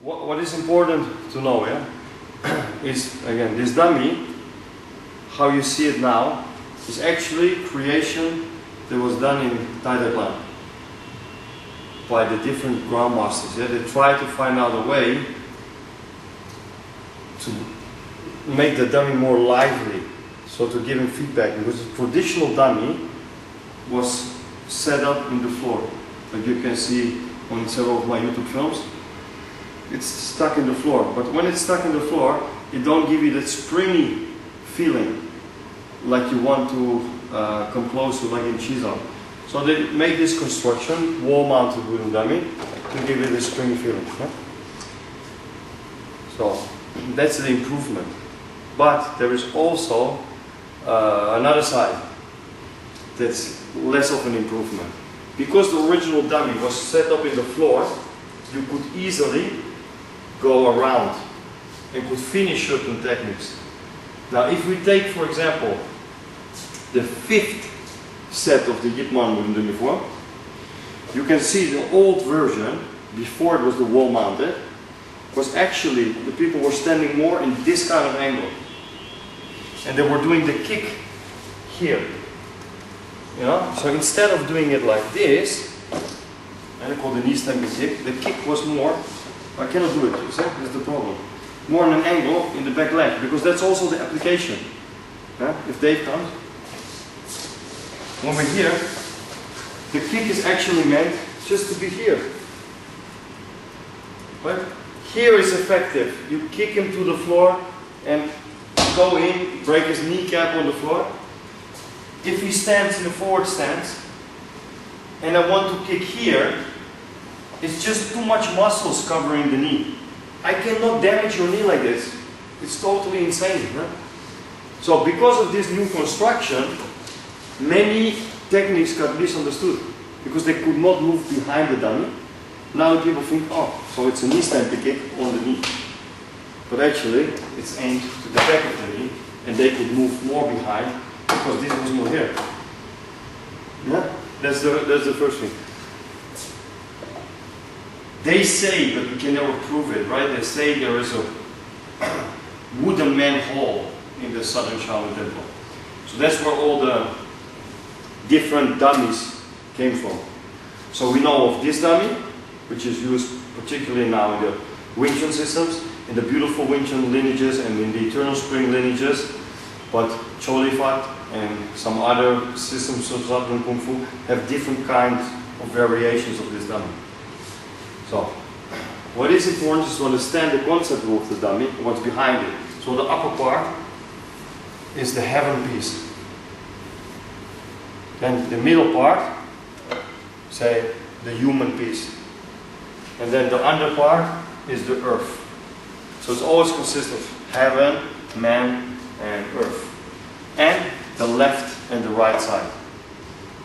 what is important to know, yeah, is again this dummy, how you see it now, is actually creation that was done in Thailand by the different grandmasters. Yeah? They try to find out a way to make the dummy more lively, so to give him feedback, because the traditional dummy was set up in the floor, like you can see on several of my YouTube films. It's stuck in the floor, but when it's stuck in the floor, it don't give you that springy feeling like you want to come close to, like in Chizan. So they make this construction, wall-mounted wooden dummy, to give it a springy feeling. Yeah? So that's the improvement. But there is also another side that's less of an improvement. Because the original dummy was set up in the floor, you could easily go around and could finish certain techniques. Now if we take, for example, the 5th set of the Yip Man wooden dummy form, you can see the old version, before it was the wall mounted, was actually, the people were standing more in this kind of angle. And they were doing the kick here. You know? So instead of doing it like this, and I call the knee stamping kick, the kick was more, I cannot do it, you see? That's the problem. More on an angle in the back leg, because that's also the application. Yeah? If Dave comes, when we're here, the kick is actually meant just to be here. But here is effective. You kick him to the floor and go in, break his kneecap on the floor. If he stands in a forward stance, and I want to kick here, it's just too much muscles covering the knee. I cannot damage your knee like this. It's totally insane. Huh? So because of this new construction, many techniques got misunderstood because they could not move behind the dummy. Now people think, oh, so it's a knee stamping kick on the knee. But actually, it's aimed to the back of the knee, and they could move more behind because this was not here. Yeah, that's the first thing. They say, but we can never prove it, right? They say there is a wooden manhole in the southern Shaolin temple. So that's where all the different dummies came from. So we know of this dummy, which is used particularly now in the Win Chun systems, in the beautiful Win Chun lineages and in the eternal spring lineages. But Cholifat and some other systems of Southern Kung Fu have different kinds of variations of this dummy. So, what is important is to understand the concept of the dummy, what's behind it. So the upper part is the heaven piece. Then the middle part, say, the human piece. And then the under part is the earth. So it always consists of heaven, man, and earth. And the left and the right side.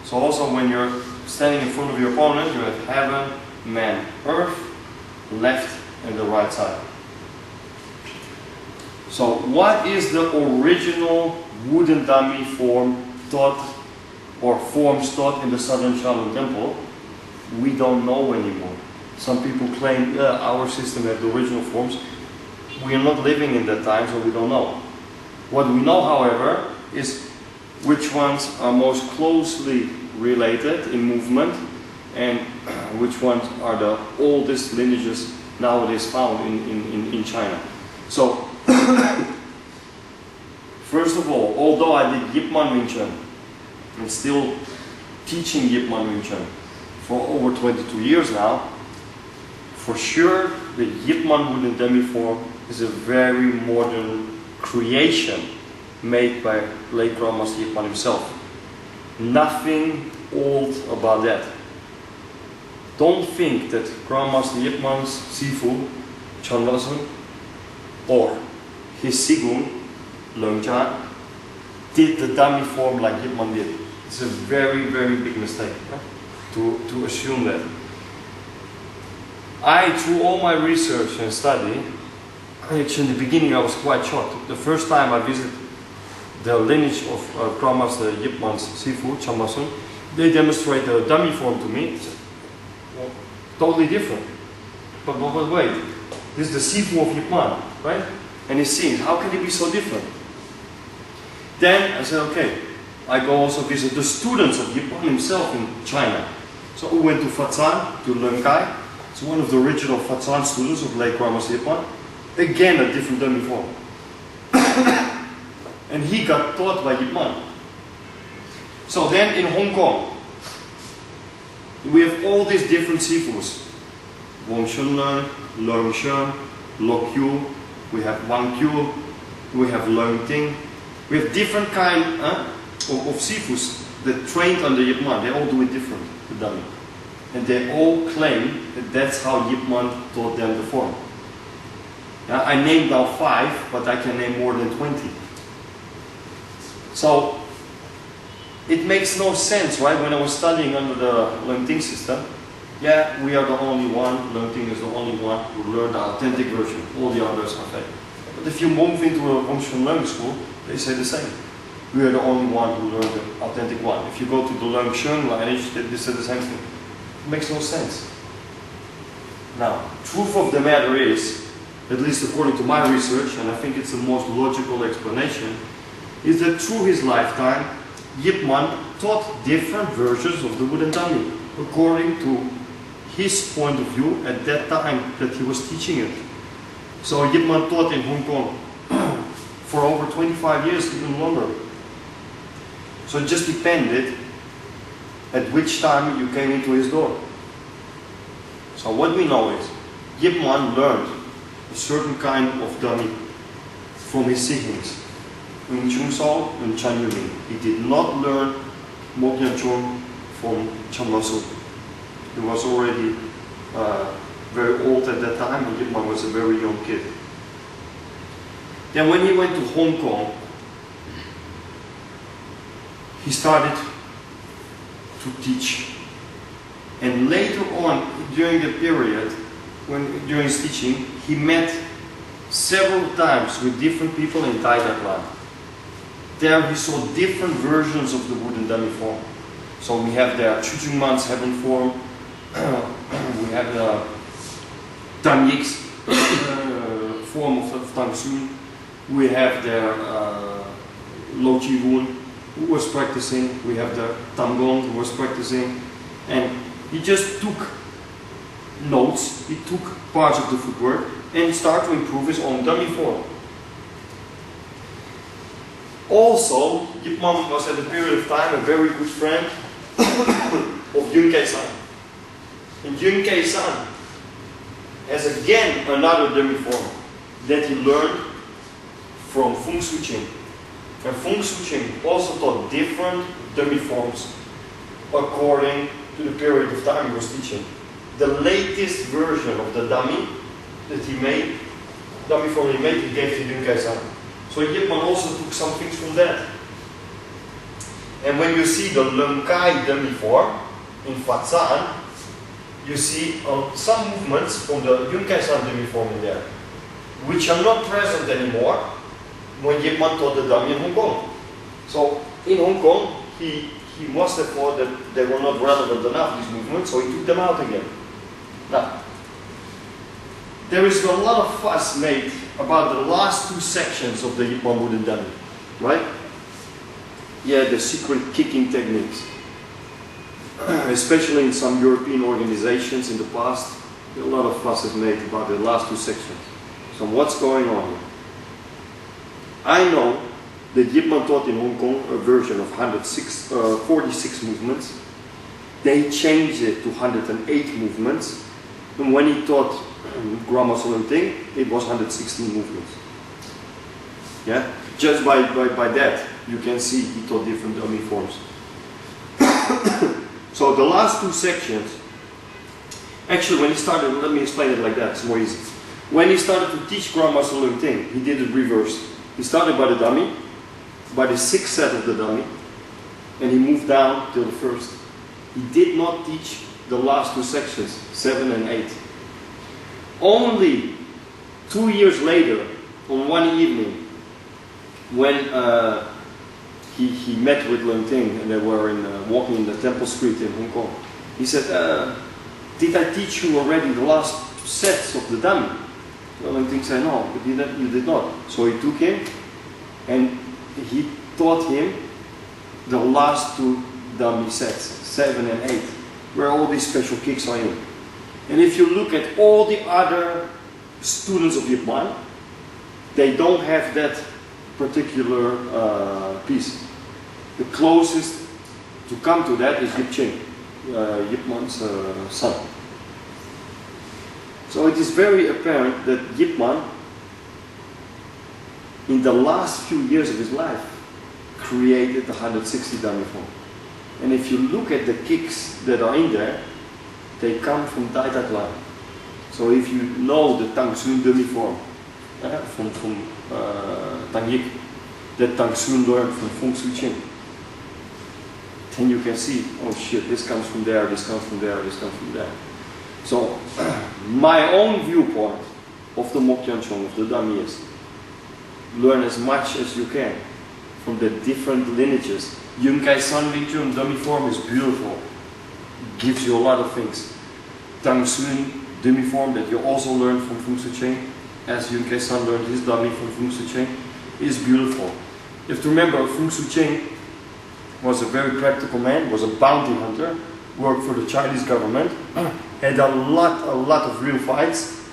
So also when you're standing in front of your opponent, you have heaven, man, earth, left and the right side. So what is the original wooden dummy form taught, or forms taught in the Southern Shaolin Temple? We don't know anymore. Some people claim our system had the original forms. We are not living in that time, so we don't know. What we know, however, is which ones are most closely related in movement and which ones are the oldest lineages nowadays found in China. So, first of all, although I did Yip Man Wing Chun and still teaching Yip Man Wing Chun for over 22 years now, for sure the Yip Man wooden dummy form is a very modern creation made by late Grandmaster Yip Man himself. Nothing old about that. Don't think that Grandmaster Yip Man's Sifu, Chanmasun, or his Sigun, Leung Chan, did the dummy form like Yip Man did. It's a very, very big mistake to assume that. Through all my research and study, actually in the beginning I was quite shocked. The first time I visited the lineage of Grandmaster Yip Man's Sifu, Chanmasun, they demonstrate the dummy form to me. It's totally different. But wait, This is the Sifu of Yip Man, right? And he's seeing, how can it be so different? Then I said, okay, I go also visit the students of Yip Man himself in China. So we went to Fazan, to Leung Kai. It's one of the original Fazan students of late Grandmaster Yip Man. Again, a different dummy form. And he got taught by Yip Man. So then in Hong Kong, we have all these different Sifus. Wong Shun Leung, Leung Shun, Lo Kyu, we have Wang Kyu, we have Leung Ting. We have different kind of Sifus that trained under Yip Man. They all do it different, the dummy. And they all claim that that's how Yip Man taught them the form. Yeah, I named now 5, but I can name more than 20. So, it makes no sense, right? When I was studying under the Leung Ting system, yeah, we are the only one, Leung Ting is the only one who learned the authentic version. All the others are fake. But if you move into a Wong Shun Leung school, they say the same. We are the only one who learned the authentic one. If you go to the Leung Shun lineage, they say the same thing. It makes no sense. Now, truth of the matter is, at least according to my research, and I think it's the most logical explanation, is that through his lifetime, Yip Man taught different versions of the wooden dummy, according to his point of view at that time that he was teaching it. So Yip Man taught in Hong Kong for over 25 years, even longer. So it just depended at which time you came into his door. So what we know is, Yip Man learned a certain kind of dummy from his siblings, Win Chun and Chan Yu Ming. He did not learn Mok Yan Chun from Chan Masu. He was already very old at that time, and Yip Man was a very young kid. Then when he went to Hong Kong, he started to teach. And later on, during the period, during his teaching, he met several times with different people in Tai Tai Klan. There he saw different versions of the wooden dummy form. So we have the Chu Man's heaven form, we have the Tam Yik's form of Tam Sun, we have the Lo Chi Woon who was practicing, we have the Tam Gong who was practicing, and he just took notes, he took parts of the footwork and started to improve his own dummy form. Also, Yip Man was at a period of time a very good friend of Yun Kei San. And Yun Kei San has again another dummy form that he learned from Fung Su Ching. And Fung Su Ching also taught different dummy forms according to the period of time he was teaching. The latest version of the dummy that he made, dummy form he made, he gave to Yun Kei San. So Yip Man also took some things from that. And when you see the Leung Kai dummy form in Fazan, you see some movements from the Yun Kei San dummy form in there, which are not present anymore when Yip Man taught the dummy in Hong Kong. So in Hong Kong, he must have thought that they were not relevant enough, these movements, so he took them out again. Now, there is a lot of fuss made about the last 2 sections of the Yip Man wooden dummy, right? Yeah, the secret kicking techniques. Especially in some European organizations in the past, a lot of fuss is made about the last 2 sections. So what's going on here? I know that Yip Man taught in Hong Kong a version of 46 movements. They changed it to 108 movements. And when he taught Grandmaster Leung Ting, it was 116 movements. Yeah? Just by that, you can see he taught different dummy forms. So the last 2 sections, actually when he started, let me explain it like that, it's more easy. When he started to teach Grandmaster Leung Ting, he did it reversed. He started by the dummy, by the 6th set of the dummy, and he moved down till the 1st. He did not teach the last 2 sections, 7 and 8. Only 2 years later, on one evening, when he met with Leung Ting and they were walking in the Temple Street in Hong Kong, he said, did I teach you already the last sets of the dummy? The only thing said, no, you did not. So he took him and he taught him the last two dummy sets, 7 and 8, where all these special kicks are in. And if you look at all the other students of Yip Man, they don't have that particular piece. The closest to come to that is Yip Ching, Yip Man's son. So it is very apparent that Yip Man, in the last few years of his life, created the 160 dummy form. And if you look at the kicks that are in there, they come from Dai Tai Line. So if you know the Tang Sun dummy form from Tang Yik, that Tang Sun learned from Feng Shui Ching, then you can see, oh shit, this comes from there, this comes from there, this comes from there. So my own viewpoint of the Mokyan Chong, of the dummy, is learn as much as you can from the different lineages. Yun Kai San Wing Chun dummy form is beautiful, gives you a lot of things. Tang Sun dummy form that you also learn from Feng Shui Ching, as Yun Kai San learned his dummy from Feng Shui Ching, is beautiful. You have to remember, Feng Shui Ching was a very practical man, was a bounty hunter, worked for the Chinese government, had a lot of real fights,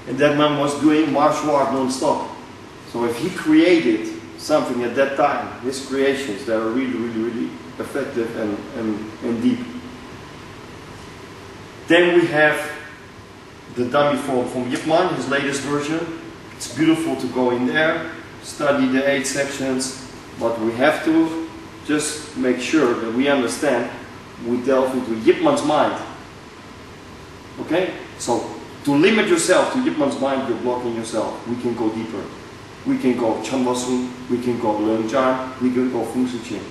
and that man was doing martial art non-stop. So if he created something at that time, his creations that are really effective and deep. Then we have the dummy form from Yip Man, his latest version. It's beautiful to go in there, study the 8 sections, but we have to just make sure that we understand, we delve into Yip Man's mind. Okay? So, to limit yourself to Yip Man's mind, you're blocking yourself. We can go deeper. We can go Chanwa Sun, we can go Leung Jan, we can go Feng Shui Ching.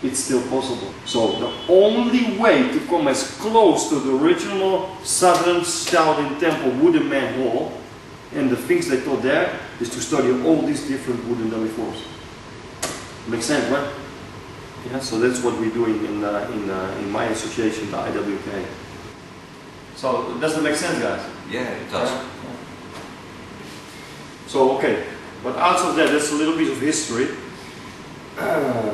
It's still possible. So the only way to come as close to the original Southern Shaolin Temple wooden man hall and the things they taught there is to study all these different wooden dummy forms. Makes sense, right? Yeah, so that's what we're doing in my association, the IWK. So does that make sense, guys? Yeah, it does. So okay. But outside of that, that's a little bit of history.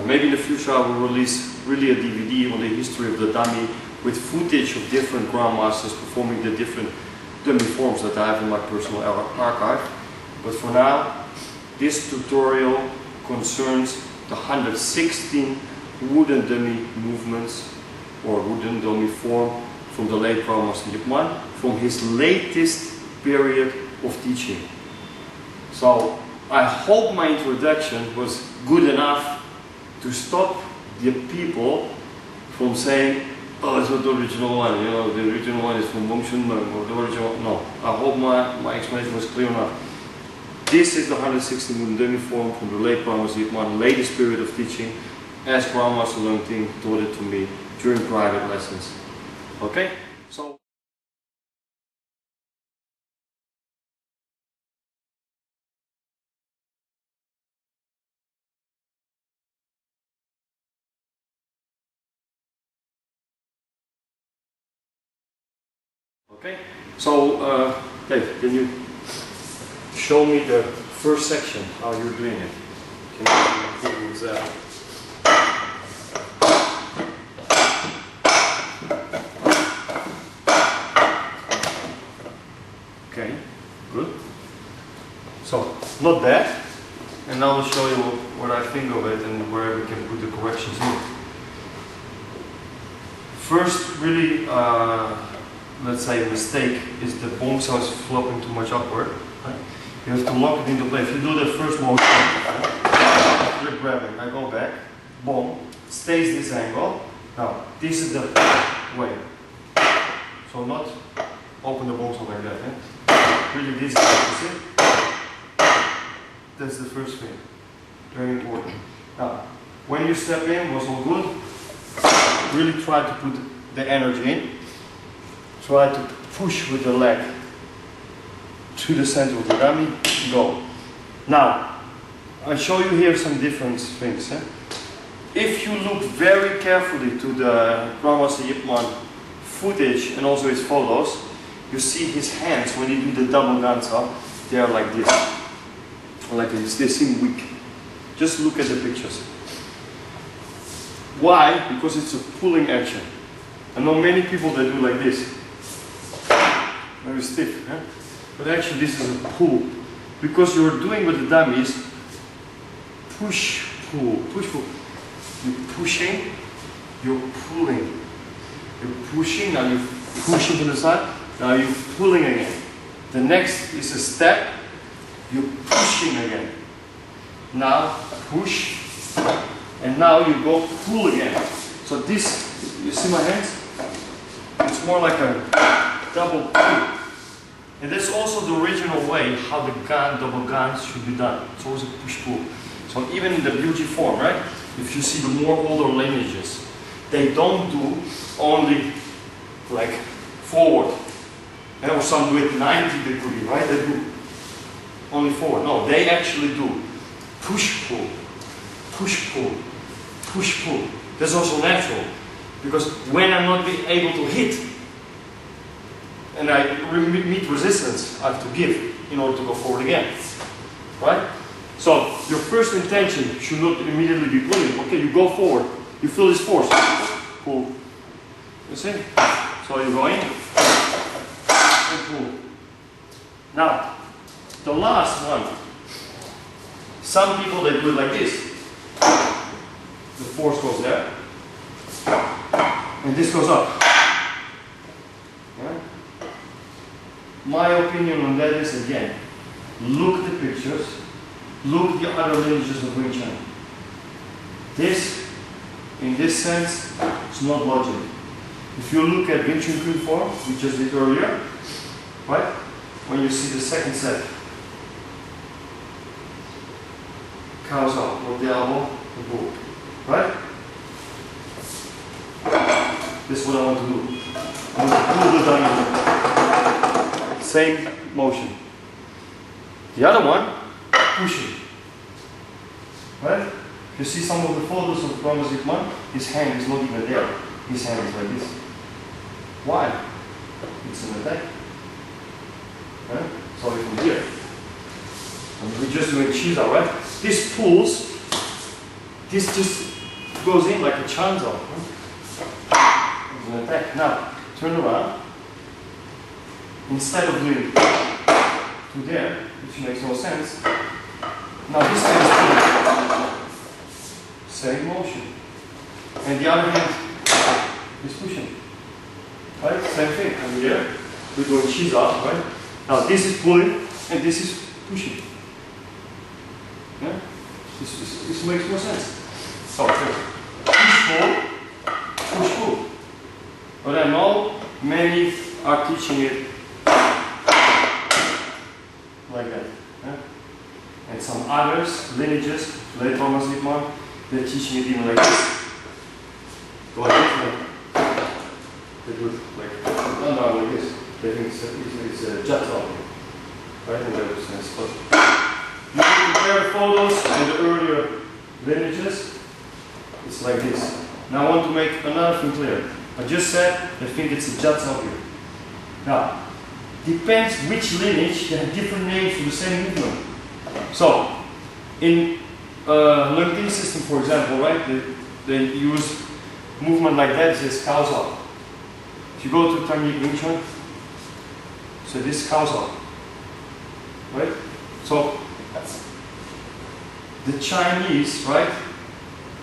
Maybe in the future I will release really a DVD on the history of the dummy with footage of different grandmasters performing the different dummy forms that I have in my personal archive. But for now, this tutorial concerns the 116 wooden dummy movements or wooden dummy form from the late Grandmaster Yip Man, from his latest period of teaching. So I hope my introduction was good enough to stop the people from saying, oh, it's not the original one, you know, the original one is from Wong Shun Meng, or the original. No, I hope my explanation was clear enough. This is the 160 wooden dummy form from the late Grandmaster Yip Man, latest period of teaching, as Grandmaster Leung Ting taught it to me during private lessons. Okay? So. Okay, so Dave, can you show me the first section, how you're doing it? Can you use that? Okay, good. So, not that, and I will show you what I think of it and where we can put the corrections in. First, really, let's say mistake is the bong saw is flopping too much upward. Right? You have to lock it into place. If you do the first motion, right? You're grabbing, I go back, bong, stays this angle. Now, this is the way. So not open the bong saw like that. Eh? Really this is the opposite. That's the first thing. Very important. Now, when you step in, was all good. Really try to put the energy in. Try to push with the leg to the center of the dummy, go. Now, I'll show you here some different things. Eh? If you look very carefully to the Grandmaster Yip Man footage and also his photos, you see his hands when he do the double ganza, they are like this. Like this, they seem weak. Just look at the pictures. Why? Because it's a pulling action. I know many people that do like this. Very stiff, huh? But actually this is a pull. Because you're doing with the dummy is push, pull, push, pull. You're pushing, you're pulling. You're pushing, now you're pushing to the side, now you're pulling again. The next is a step, you're pushing again. Now push, and now you go pull again. So this, you see my hands? It's more like a double pull. And that's also the original way how the gan, double gans should be done. It's always a push-pull. So even in the beauty form, right? If you see the more older lineages, they don't do only like forward. Or some do it 90 degree, right? They do only forward. No, they actually do push-pull, push-pull, push-pull. That's also natural. Because when I'm not being able to hit, and I meet resistance, I have to give in order to go forward again. Right? So your first intention should not immediately be pulling. Okay, you go forward. You feel this force. Pull. You see? So you go in and pull. Now, the last one. Some people they do it like this. The force goes there. And this goes up. Right? My opinion on that is, again, look at the pictures, look at the other lineages of Win Chun. This, in this sense, is not logic. If you look at Win Chun Kun form, we just did earlier, right? When you see the second set, cows up, with the elbow, the bull, right? This is what I want to do. I want to pull the diamond. Same motion. The other one, pushing. Right? You see some of the photos of Thomas Wittmann, his hand is not even there. His hand is like this. Why? It's an attack. Right? So from here. And we're just doing Chiza, right? This pulls, this just goes in like a chanzo. It's an attack. Now, turn around. Instead of doing to there, which makes no sense, now this hand is pulling. Same motion. And the other hand is pushing. Right? Same thing. And here, we're doing Chiza, right? Now this is pulling and this is pushing. Yeah? This makes more sense. So, push pull, push pull. But I know many are teaching it like that. Yeah? And some others, lineages, like Thomas Wittmann, they're teaching it even like this. Go like this, they do it like, no, like this. They think it's a jet top. Right? In that sense. But you can compare photos and the earlier lineages, it's like this. Now I want to make another thing clear. I just said I think it's a jet top here. Now, depends which lineage, they have different names for the same movement. So, in Lung system, for example, right, they use movement like that, it says causal. If you go to Technique Wing Chun, so this is causal, right? So, the Chinese, right,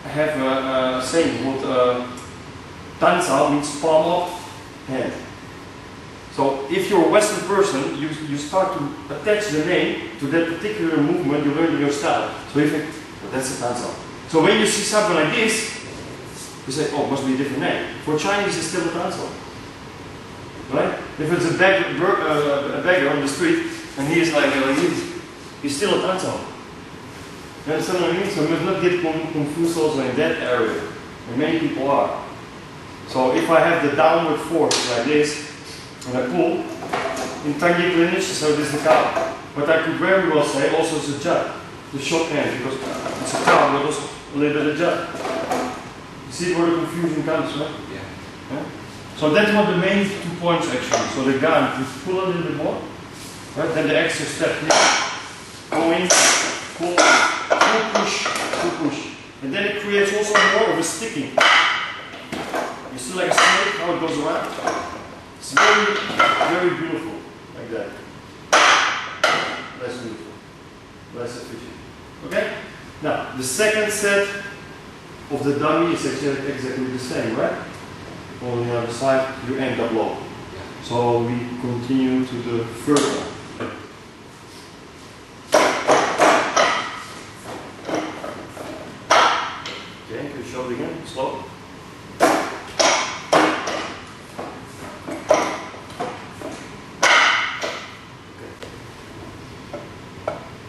have a saying called Dan Cao means palm of hand. So if you're a Western person, you start to attach the name to that particular movement you learned in your style. So you think, well, that's a dancer. So when you see something like this, you say, oh, it must be a different name. For Chinese, it's still a dancer. Right? If it's a beggar on the street, and he is like this, he's still a dancer. You understand what I mean? So we must not get confused also in that area. And many people are. So if I have the downward force like this, and I pull, in Tangic lineage, so this is the cow. But I could very well say also it's a jut, the short hand, because it's a cow, but also a little bit of jut. You see where the confusion comes, right? Yeah. So that's what the main 2 points actually. So the gun, you pull a little bit more, right? Then the extra step here, go in, pull, push, and then it creates also more of a sticking. You see like a snake, how it goes around? It's very, very beautiful, like that. Less beautiful, less efficient. Okay? Now, the second set of the dummy is actually exactly the same, right? On the other side, you end up low. So we continue to the third one. Okay, can you show it again? Slow.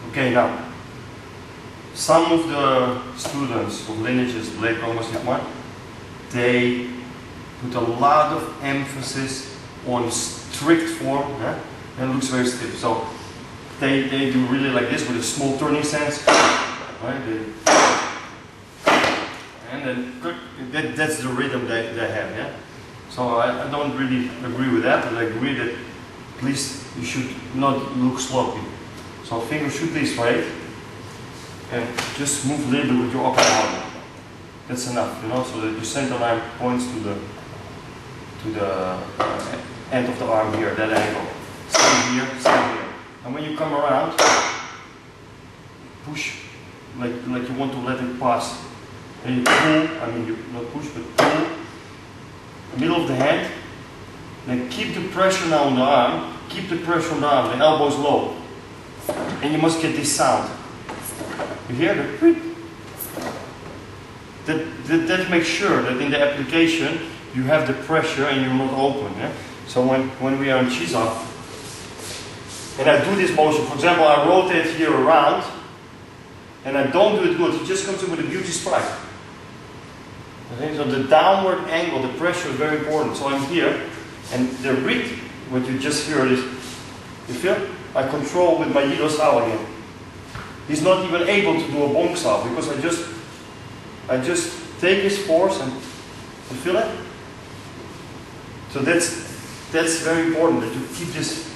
Okay, now, some of the students of lineages, late Roman one, they put a lot of emphasis on strict form, and it looks very stiff. So they do really like this with a small turning sense, right? And then that's the rhythm they have, yeah? So I don't really agree with that, but I agree that at least you should not look sloppy. So fingers should be straight, and just move a little bit with your upper arm. That's enough, you know, so that your center line points to the end of the arm here, that angle. Same here, same here. And when you come around, push like you want to let it pass. And you pull, I mean you not push, but pull the middle of the hand. Then keep the pressure now on the arm, keep the pressure on the arm, the elbows low. And you must get this sound. You hear the that makes sure that in the application you have the pressure and you're not open. Yeah? So when we are in Chiza, and I do this motion, for example, I rotate here around, and I don't do it good, it just comes in with a beauty spike. Okay? So the downward angle, the pressure is very important. So I'm here, and the read, what you just heard is, you feel? I control with my Yido style again. He's not even able to do a bonk style because I just take his force and you feel it? So that's very important that you keep this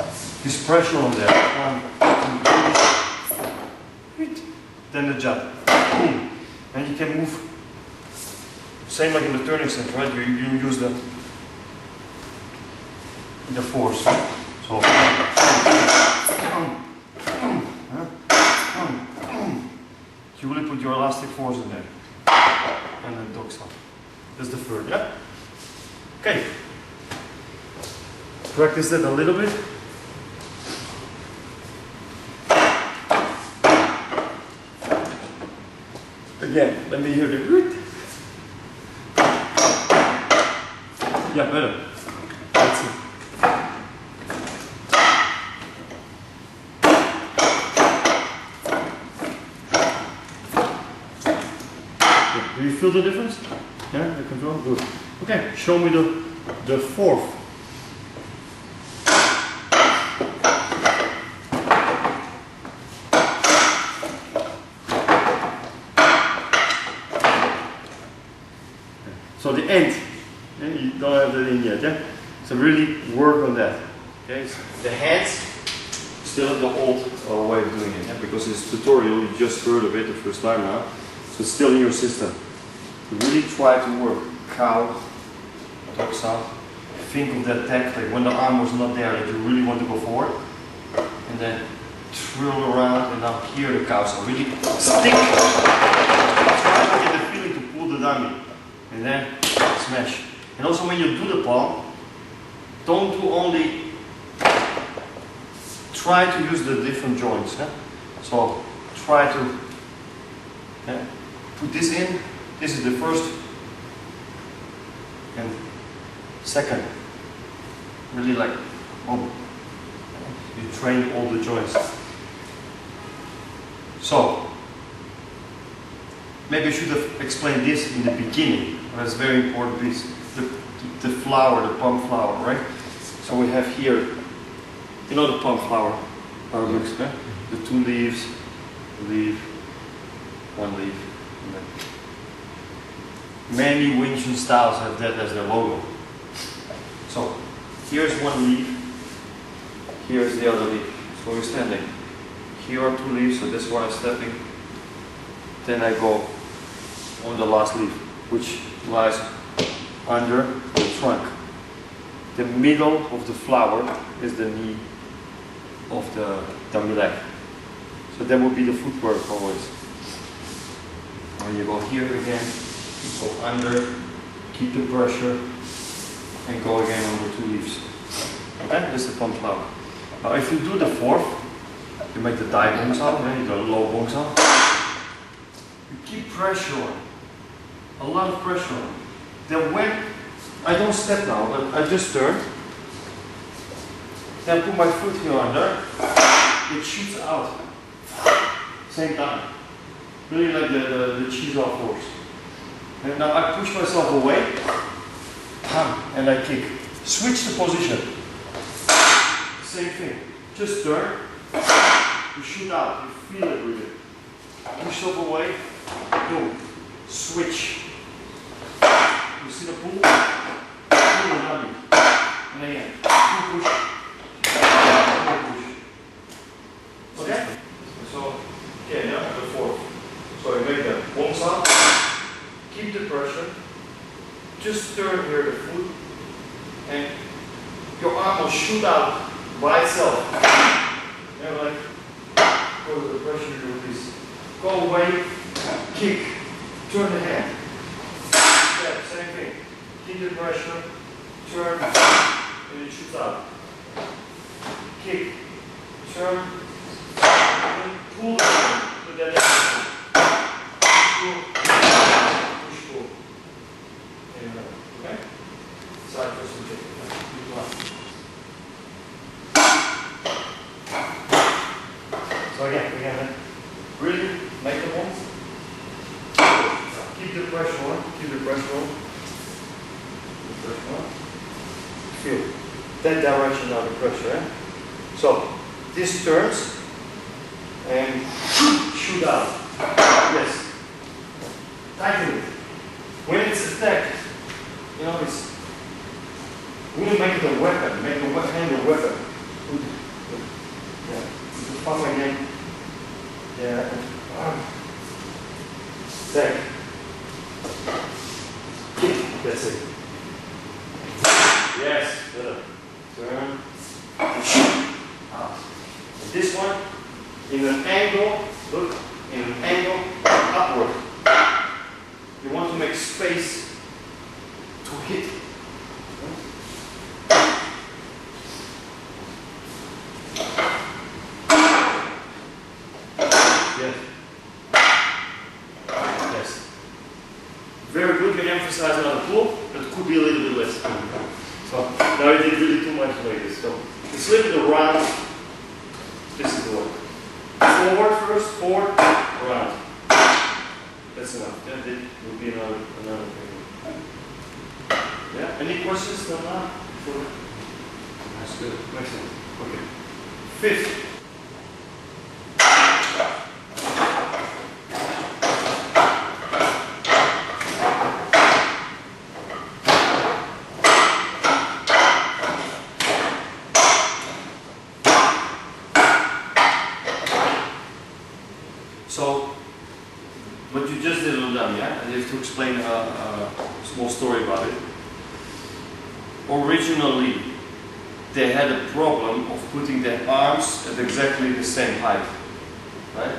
pressure on there. 1, 2, 3. Then the jab. Boom. And you can move. Same like in the turning sense, right? You use the force. So you really put your elastic force in there. And then dog stop. That's the third, yeah? Okay. Practice that a little bit. Again, let me hear the root. Yeah, better. That's it. Do you feel the difference? Yeah, the control? Good. Okay, show me the fourth. So the end, yeah, you don't have that in yet, yeah? So really work on that. Okay, so the hands, still the old way of doing it, yeah? Because it's tutorial, you just heard of it the first time now. So it's still in your system. Really try to work cow, dog sound. Think of that tech, like when the arm was not there, that you really want to go forward. And then twirl around and now here the cow sound. Really stick. Try to get the feeling to pull the dummy. And then smash. And also when you do the palm, don't do only, try to use the different joints. Yeah? So try to put this in. This is the first and second. Really like, oh, you train all the joints. So, maybe I should have explained this in the beginning. That's a very important piece. The flower, the palm flower, right? So we have here, you know the palm flower, the 2 leaves, leaf, 1 leaf. And then many Win Chun styles have that as their logo. So here's one leaf, here's the other leaf. So we're standing. Here are two leaves, so this one is stepping. Then I go on the last leaf, which lies under the trunk. The middle of the flower is the knee of the dummy leg. So that would be the footwork always. When you go here again, you go under, keep the pressure, and go again on the two leaves. Okay, this is the plum flower. Now if you do the fourth, you make the die bongsa, you do the low bongsa. You keep pressure on, a lot of pressure on. Then when I don't step now, but I just turn. Then put my foot here under. It shoots out. Same time. Really like the cheese off horse. And now I push myself away. And I kick. Switch the position. Same thing. Just turn. You shoot out. You feel it with it. Push yourself away. Boom. Switch. You see the pull? Pull and dummy. And again. Push. Push. Okay? So, okay, now the fourth. So you make the bongsa. Keep the pressure. Just turn here the foot. And your arm will shoot out by itself. And like, go to the pressure, you release. Go away. Kick. Turn the hand. Yeah, same thing. Keep the pressure, turn, and it shoots out. Kick, turn, and pull down to the next one. Pull, push, pull. And okay? Side first and kick. So again, really make the one. Keep the pressure on, keep the pressure on. Feel that direction now, the pressure. Eh? So this turns and shoot out. Yes. Tighten it. When it's attacked, you know, it's really make it a weapon, make the hand a weapon. Yeah. The palm again. Yeah. Attack. Kick. That's it. Yes, good. Turn. Out. And this one, in an angle, look, in an angle, upward. You want to make space to hit. Yes. Yes. Very good, we emphasize on the pull, but it could be a little bit less. So now I did really too much like this. So it's a little bit around. This is the one. Forward first, forward, around. That's enough. That will be another thing. Yeah. Any questions till now? That's good. Excellent. Okay. Fifth. So, what you just did on them, yeah? I have to explain a small story about it. Originally, they had a problem of putting their arms at exactly the same height, right?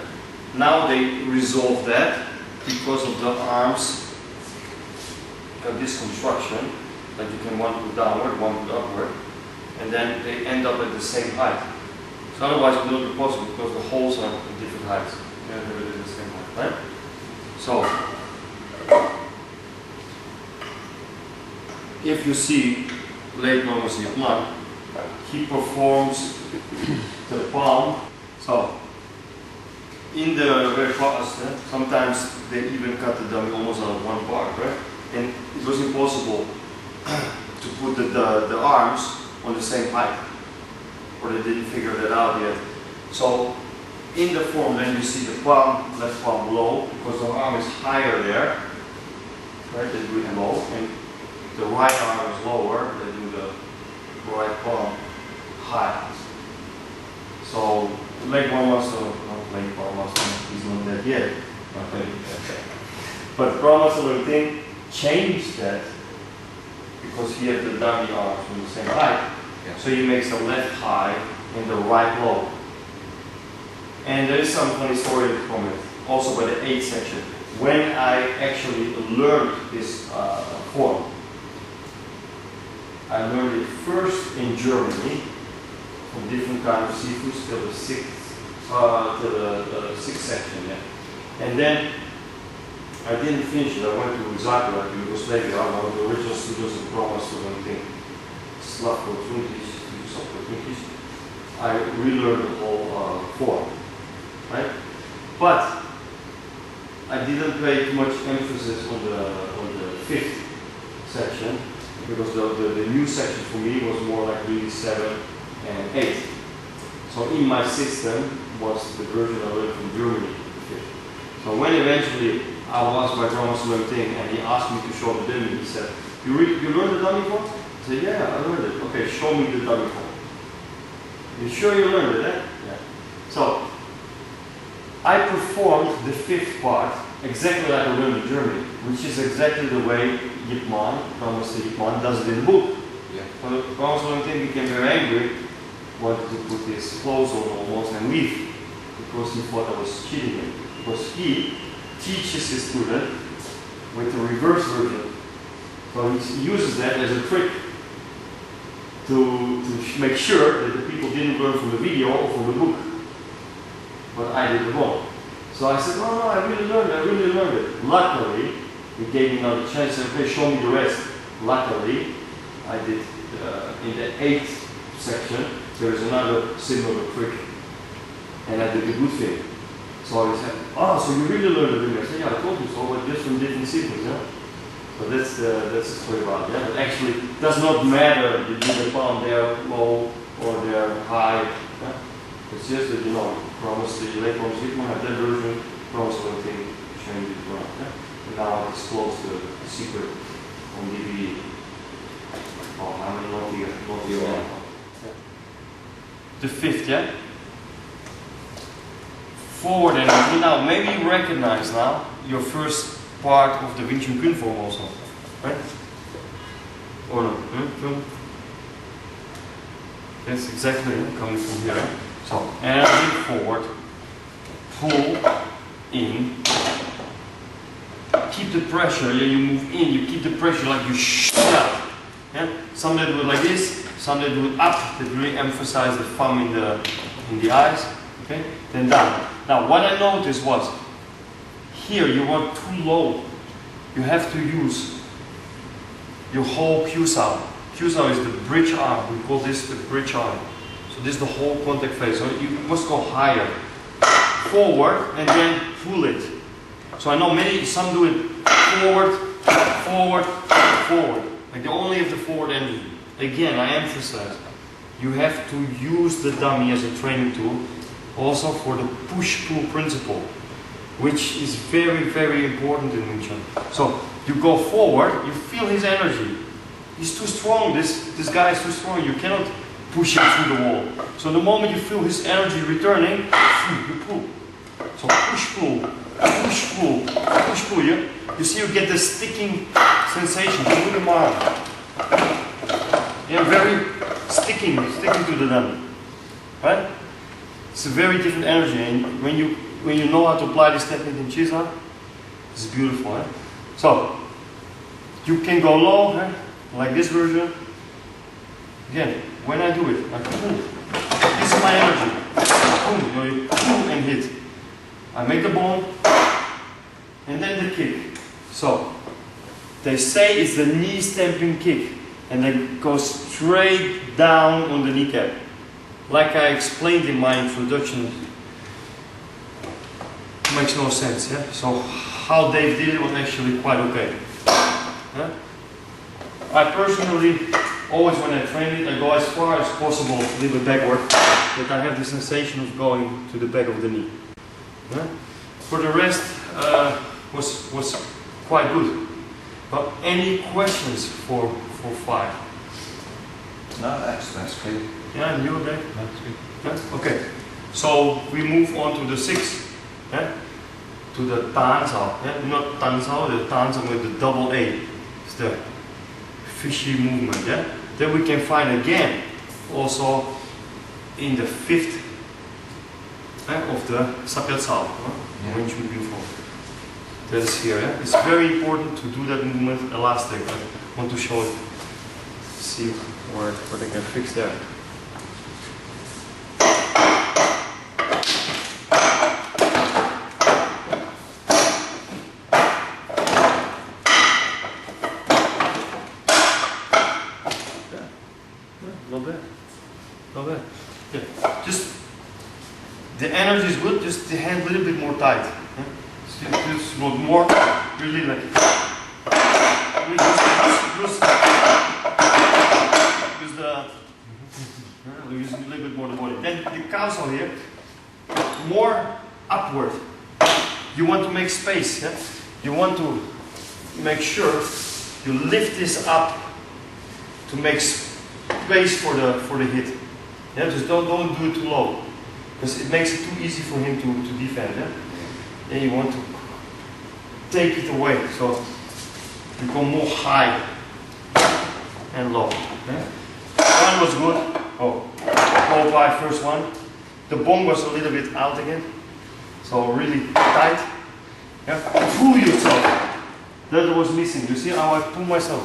Now they resolve that because of the arms have this construction, that you can one put downward, one put upward, and then they end up at the same height. So otherwise it will not be possible because the holes are at different heights. Yeah, they're at the same height, right? So, if you see late Nongos Vietnam, he performs the palm. So, in the very fast, sometimes they even cut the dummy almost out of one part, right? And it was impossible to put the arms on the same height, or they didn't figure that out yet. So, in the form, then you see the palm, left palm low, because the arm is higher there, right? They do it low, and the right arm is lower. They do the right palm high. So leg bar muscle, not leg bar muscle, he's not dead yet. Okay. But bar muscle thing changed that because he had the dummy arms from the same height. Yeah. So he makes the left high and the right low. And there is some funny story from it, also by the 8th section. When I actually learned this form, I learned it first in Germany from different kind of seafoods till the 6th section. Yeah. And then I didn't finish it. I went to Zagreb in Yugoslavia, one of the original studios of Roma thing. Slavko Tuntis. I relearned the whole form. Right? But I didn't pay too much emphasis on the 5th section because the new section for me was more like really 7 and 8. So in my system was the version I learned from Germany, the 5th. So when eventually I was by Thomas thing and he asked me to show the dummy, he said, you learned the dummy form? I said, yeah, I learned it. Okay, show me the dummy form. You sure you learned it, eh? Yeah. So I performed the 5th part exactly like I learned in Germany, which is exactly the way Thomas Yipman does it in the book. Yeah. So Thomas became very angry, wanted to put his clothes on almost and leave because he thought I was cheating him. Because he teaches his student with the reverse version. So he uses that as a trick to make sure that the people didn't learn from the video or from the book. But I did it wrong. So I said, no, I really learned it. Luckily, he gave me another chance and okay, show me the rest. Luckily, I did in the 8th section, there is another similar trick. And I did the good thing. So he said, oh, so you really learned it. I said, yeah, I told you so, but just from different sequence, yeah? So that's the story about it. Yeah? But actually, it does not matter you do the palm there low or there high. Yeah? It's just that, promise the leg palm sigma, have that version, promise one thing, change it around. Yeah? And now it's close to the secret on DVD. Oh, how many not here? Yeah. The 5th, yeah? Forward energy. Now, maybe you recognize now your first part of the Win Chun form also, right? Or no? That's exactly coming from here. So, energy forward, pull in, keep the pressure. Yeah, you move in, you keep the pressure like you shoot out. Yeah, some that do it like this, some that do it up. That really emphasize the thumb in the eyes. Okay, then down. Now, what I noticed was here you are too low. You have to use your whole Q-sound. Q-sound is the bridge arm. We call this the bridge arm. So this is the whole contact phase. So you must go higher, forward, and then pull it. So I know some do it forward, forward, forward. Like they only have the forward energy. Again, I emphasize, you have to use the dummy as a training tool also for the push-pull principle, which is very, very important in Wing Chun. So you go forward, you feel his energy. He's too strong, this guy is too strong, you cannot push him through the wall. So the moment you feel his energy returning, you pull. So push-pull, push-pull, push-pull. You see you get the sticking sensation through the arm. Yeah, very sticking to the dummy. Right? It's a very different energy, and when you know how to apply this technique in Chisa, it's beautiful. Eh? So you can go low, eh? Like this version. Again, when I do it, I pull. This is my energy. Boom, you pull and hit. I make the bone, and then the kick. So they say it's the knee stamping kick, and then go straight down on the kneecap. Like I explained in my introduction, it makes no sense. Yeah? So how Dave did it was actually quite okay. Yeah? I personally, always when I train it, I go as far as possible, a little bit backward, that I have the sensation of going to the back of the knee. Yeah? For the rest, was quite good. But any questions for 5? No, that's good. Yeah, and you okay? That's good. Yeah? Okay. So we move on to the 6th. Yeah? To the danzao. Yeah? Not danzao, the danzao with the double A. It's the fishy movement. Yeah? Then we can find again also in the 5th of the Sapiatsao. Wing Chun before. That is here. Yeah? It's very important to do that movement elastic. I want to show it. See where they can fix that. Not bad. Not bad. Yeah. Just the energy is good, just the hand a little bit more tight. Yeah? Just not more, really like use a little bit more the body. Then the cancel here, more upward. You want to make space. Yeah? You want to make sure you lift this up to make space for the hit. Yeah, just don't do it too low, because it makes it too easy for him to defend. Yeah? Then you want to take it away, so you go more high and low. Yeah? One was good. Oh, Popeye, first one. The bong was a little bit out again, so really tight. Yeah? Pull yourself. That was missing. You see how I pull myself?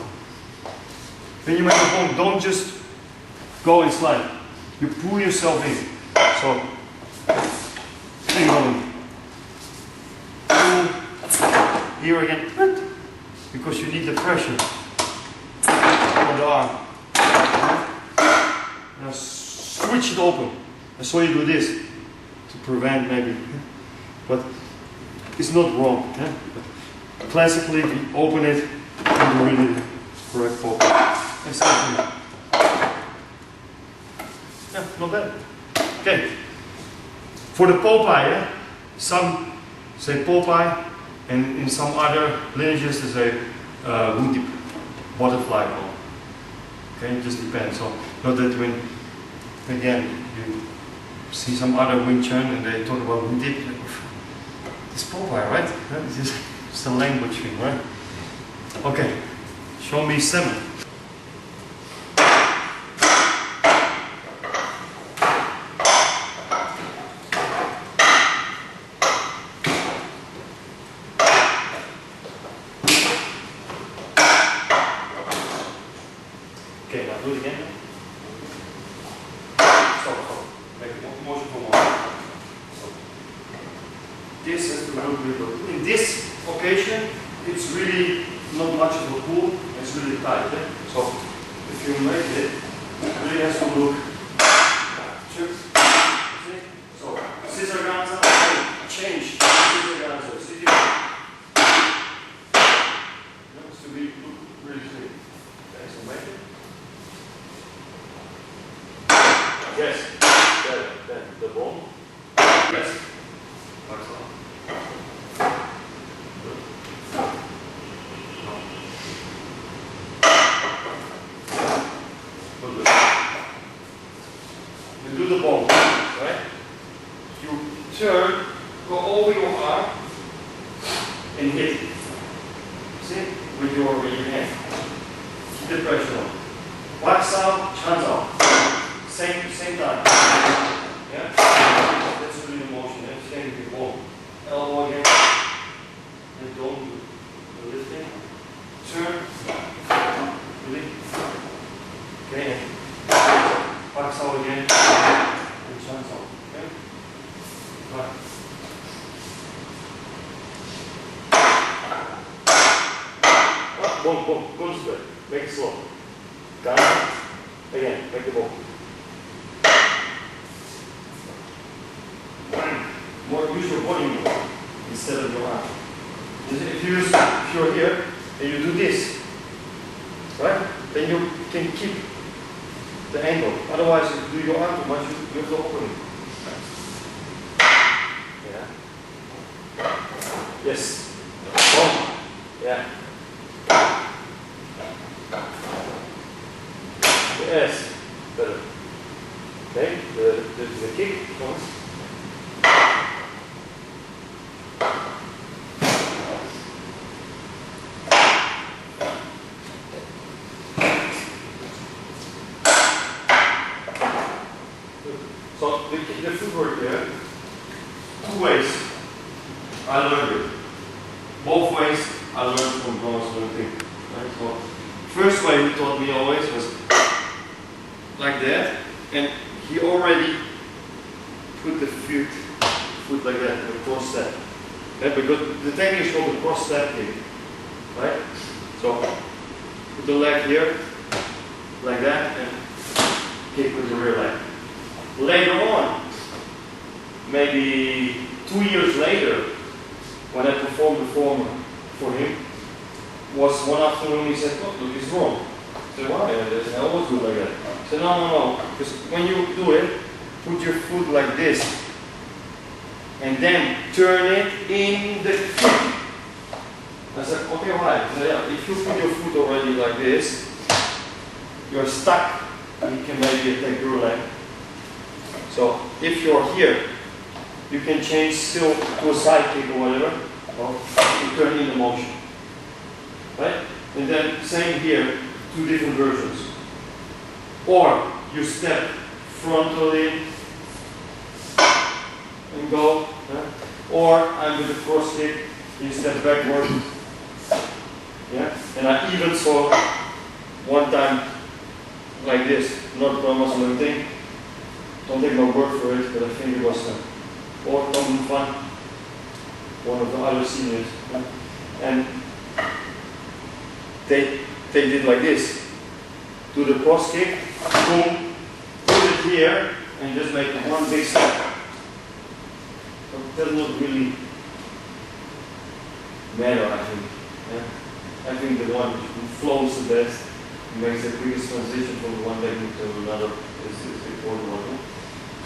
When you make a bong, don't just go and slide. You pull yourself in. So, pull. Here again, because you need the pressure on the arm. Now switch it open. I saw you do this to prevent maybe, but it's not wrong. Yeah? But classically, if you open it, you really correct focus. Yeah, not bad. Okay. For the Popeye, yeah? Some say Popeye, and in some other lineages they say Wudip, butterfly ball. Okay, it just depends. So, not that when, again, you see some other Wing Chun and they talk about Wudip, it's Popeye, right? It's just a language thing, right? Okay, show me 7. Okay, now do it again. Stop. Make a motion for more. So, this has to look little. In this occasion, it's really not much of a pull, it's really tight. Eh? So, if you make it, it really has to look. See? So, scissor ganza, change. Scissor ganza. See? It has to be really clean. Okay, so make it. Yes, then the bone. Yes. You do the bone, right? You turn, go over your arm, and hit. See? With your hand. Keep the pressure on. Wax out, chance out. Same time. Yeah? That's really the motion. Yeah? Same with the ball. Elbow again. And don't do the lifting. Turn. Really. Okay. Wax out again. And chance out. Okay? Right. Boom. Go to bed. Make it slow. Down. Again. Make the ball. More use your body more instead of your arm. If you're here and you do this, right? Then you can keep the angle. Otherwise, if you do your arm too much, you have to open it. Yeah. Yes. Boom. Yeah. Yes. better. Okay, the kick. So the footwork here, two ways I learned it. Both ways I learned from Thomas Luther. Right? So first way he taught me always was like that, and he already put the foot like that, the cross step. Okay? Because the technique is called the cross step kick. Right? So put the leg here, like that, and kick with the rear leg. Later on, maybe 2 years later, when I performed the form for him, was one afternoon he said, "Look, it's wrong." I said, "Why? I always do like that." He said, No. Because when you do it, put your foot like this, and then turn it in the kick. I said, "Okay, why?" He said, "Yeah, if you put your foot already like this, you're stuck. You can maybe attack your leg. So if you're here, you can change still to a side kick or whatever, or you turn in the motion. Right? And then same here, two different versions. Or you step frontally and go, or I'm with the cross kick, you step backward. Yeah? And I even saw one time like this, not Thomas Luther. Don't take my word for it, but I think it was or Tom Fan, one of the other seniors. And they did like this. Do the cross kick, boom, put it here, and just make one big step. So it does not really matter, I think. Yeah? I think the one who flows the best, makes the quickest transition from one technique to another is the important one.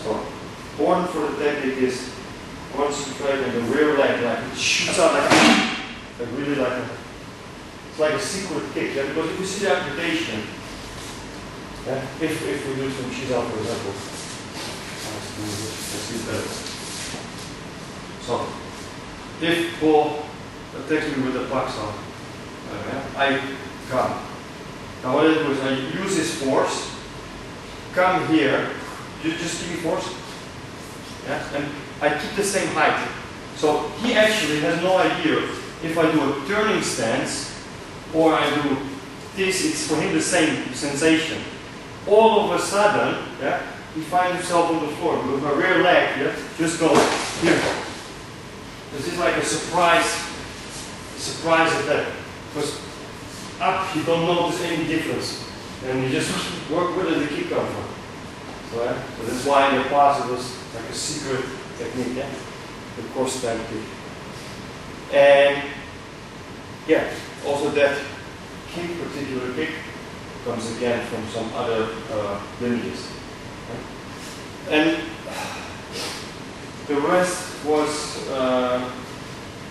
So, important for the technique is concentrate on the rear leg, like it shoots out like really like a, it's like a secret kick. Yeah? Because if you see the application, yeah? if we do some shiza, for example, let's see better. So, if ball attacks me with a paksa, I come. Now what I do is I use this force, come here, just give me force, yeah? And I keep the same height. So he actually has no idea if I do a turning stance or I do this, it's for him the same sensation. All of a sudden, yeah, he finds himself on the floor because my rear leg, yeah, just goes here. This is like a surprise attack. Because up, you don't notice any difference. And you just work with it, the kick come from. So, yeah? So that's why in the past it was like a secret technique, yeah? The cross step kick. And yeah, also that kick, particular kick, comes again from some other lineages. Yeah? And the rest was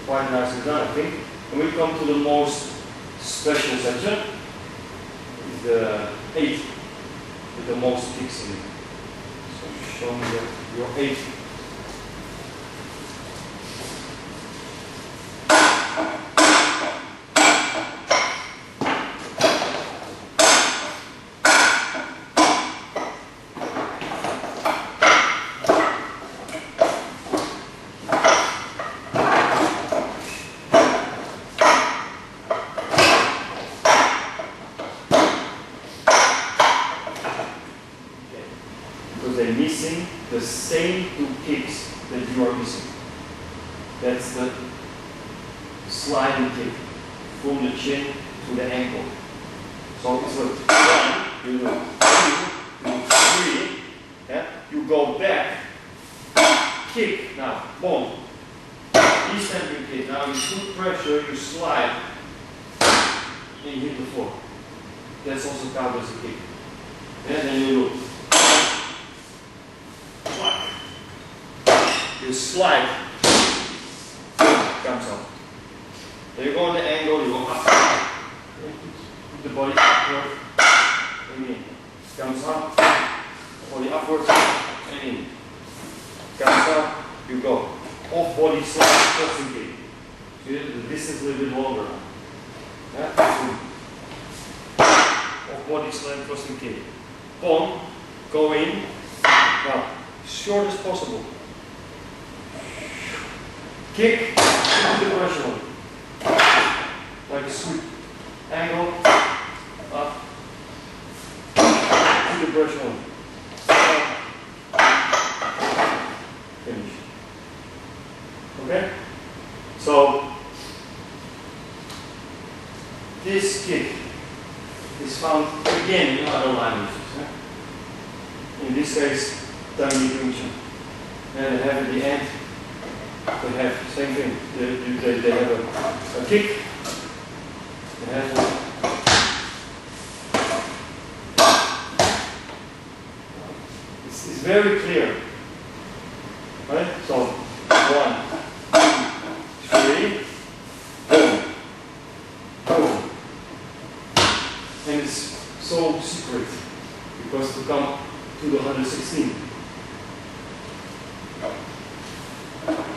quite nicely done, I think. And we come to the most special section, the 8 with the most kicks in it. So show me your 8. They're missing the same 2 kicks that you are missing. That's the sliding kick from the chin to the ankle. So it's like 1, you do 2, 3, yeah? You go back, kick, now, boom. Descending kick, now you put pressure, you slide, and you hit the floor. That's also counted as a kick. And then you do. You slide, comes up. Then you go on the angle, you go up. Put the body upward, and in. Comes up, of body slam thrusting kick. Boom, go in, now, short as possible. Kick, put the pressure on. Like a sweep. Angle, up, put the pressure on. Finish. Okay? So, this kick is found again in other languages. In this case, tiny Win Chun. And they have at the end, they have the same thing. They have a kick. They have it's very clear. Right? So, 1, 2, 3, boom, boom. And it's so secret because to come to the 116.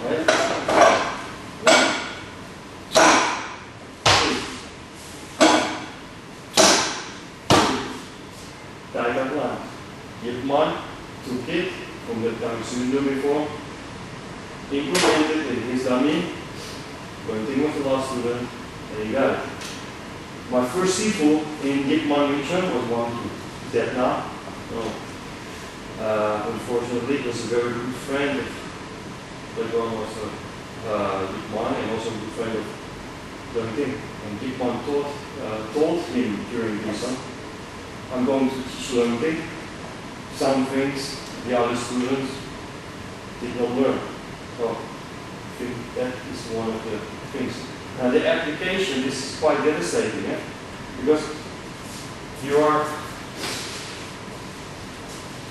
Right? 1, 2, 3. Diagram line. Give 1 to kick from the time cylinder before. Implemented in his dummy. Continue with the last student. There you got it. My first sifu in Gitman Win Chun was 1, 2. Dead now? No. Unfortunately, it was a very good friend of Gitman was Gitman and also a good friend of Duncan. And Gitman told him during this I'm going to teach Duncan some things the other students did not learn. So I think that is one of the things. Now the application is quite devastating, because you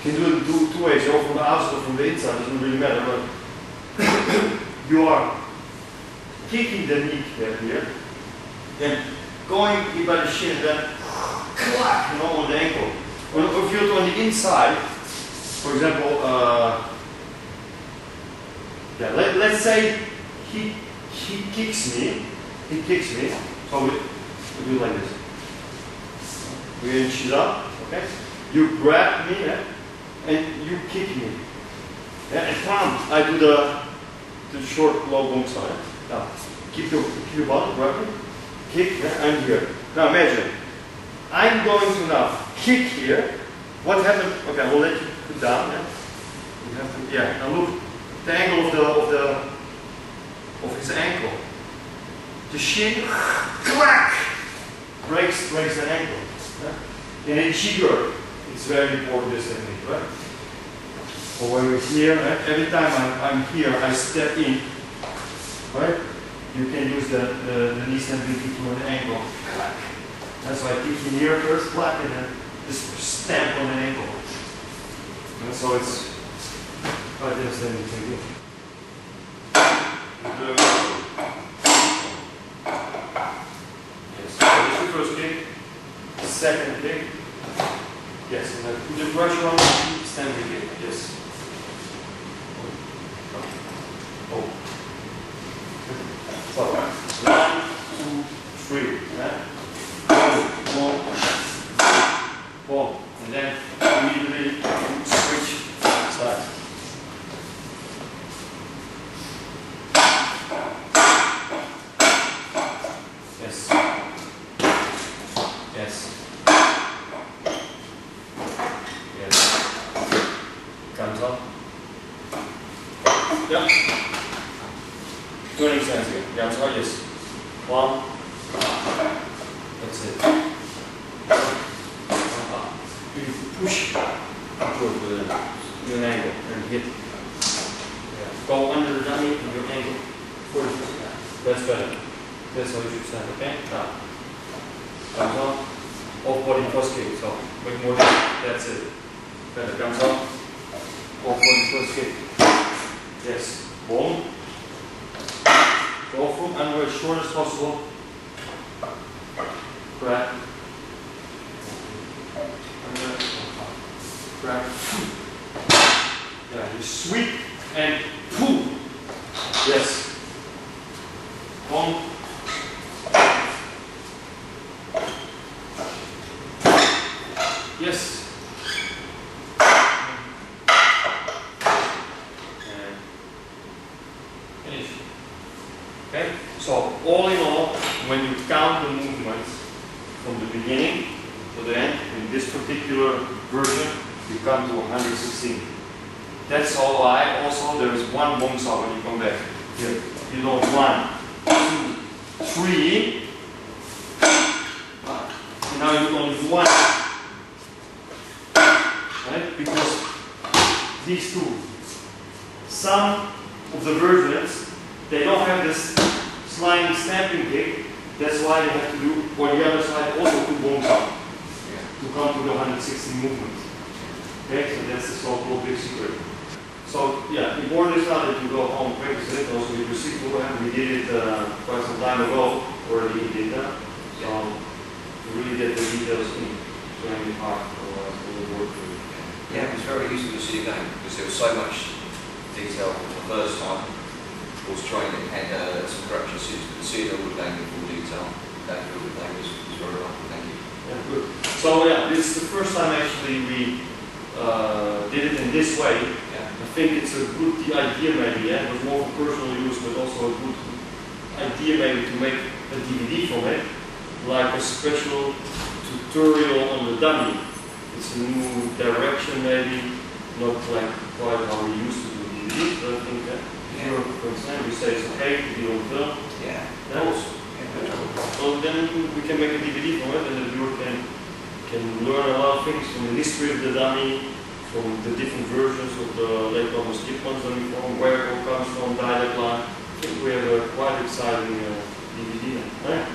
can do it two ways, or from the outside or from the inside, doesn't really matter, but you are kicking the knee here, then going in by the shin, then clack, on the ankle. If you're on the inside, for example, let's say he kicks me, so we do like this. We're going to shoot up, okay? You grab me, and you kick me. And I do the short, low bone side. Now, keep your bottom, grab me, kick, I'm here. Now imagine, I'm going to now kick here. What happened? Okay, I will let you put down. You have to, now look, the angle of his ankle. The shin, clack, breaks the ankle. In a jigger, it's very important, this technique, right? Or when we're here, every time I'm here, I step in, right? You can use the knee stability to an ankle, clack. That's why I kick in here first, clack, and then just stamp on the ankle. And so it's quite devastating technique. Yes, so this is the first kick. Second kick. Yes, and then put the pressure on, standing kick. Yes. Oh. So, 1, 2, 3. Boom, boom. And then immediately switch sides. Yes. Yes. Yes. Comes up. Yeah. Turning stance here. Comes up. Yes. 1. That's it. You push upward with an angle and hit. Yeah. Go under the dummy and your ankle forward. That's better. That's how you should stand. Okay. Now. Comes up. Off body cross kick. So make more. That's it. Better. Comes up. Off body cross kick. Yes. Boom. Go from under as short as possible. Grab. Grab. Yeah, you sweep and pull. Yes. Yes. And finish. Okay? So all in all, when you count the movements from the beginning to the end, in this particular version, you come to 116. That's all why also there is one bongsa when you come back. Here. You don't 1, 2, 3. And now you only do 1. Right? Because these two, some of the versions, they don't have this sliding stamping kick. That's why they have to do, on the other side, also 2 bongsa to come to the 160 movement. Okay, so that's the so-called big secret. So yeah, important is not that you go home and practice it. Also with your sequel, we did it quite some time ago already in data. So you really get the details in. So any part otherwise it will work for you. Yeah, it was very useful to see again because there was so much detail from the first time. I was trying to had some correction sheets, but seeing all the game in full detail, that was very helpful. Thank you. Yeah, good. So yeah, this is the first time actually we did it in this way. Yeah. I think it's a good idea maybe, yeah? It was more for personal use, but also a good idea maybe to make a DVD from it, like a special tutorial on the dummy. It's a new direction maybe, not like quite how we used to do DVDs, but I think that here, for example, we say it's okay to be on film. Yeah, That was. yeah, So then we can make a DVD from it, and the viewer can learn a lot of things from the history of the dummy, from the different versions of the late Thomas Gipman's dummy form, where it all comes from, dialect line. I think we have a quite exciting DVD now. Right?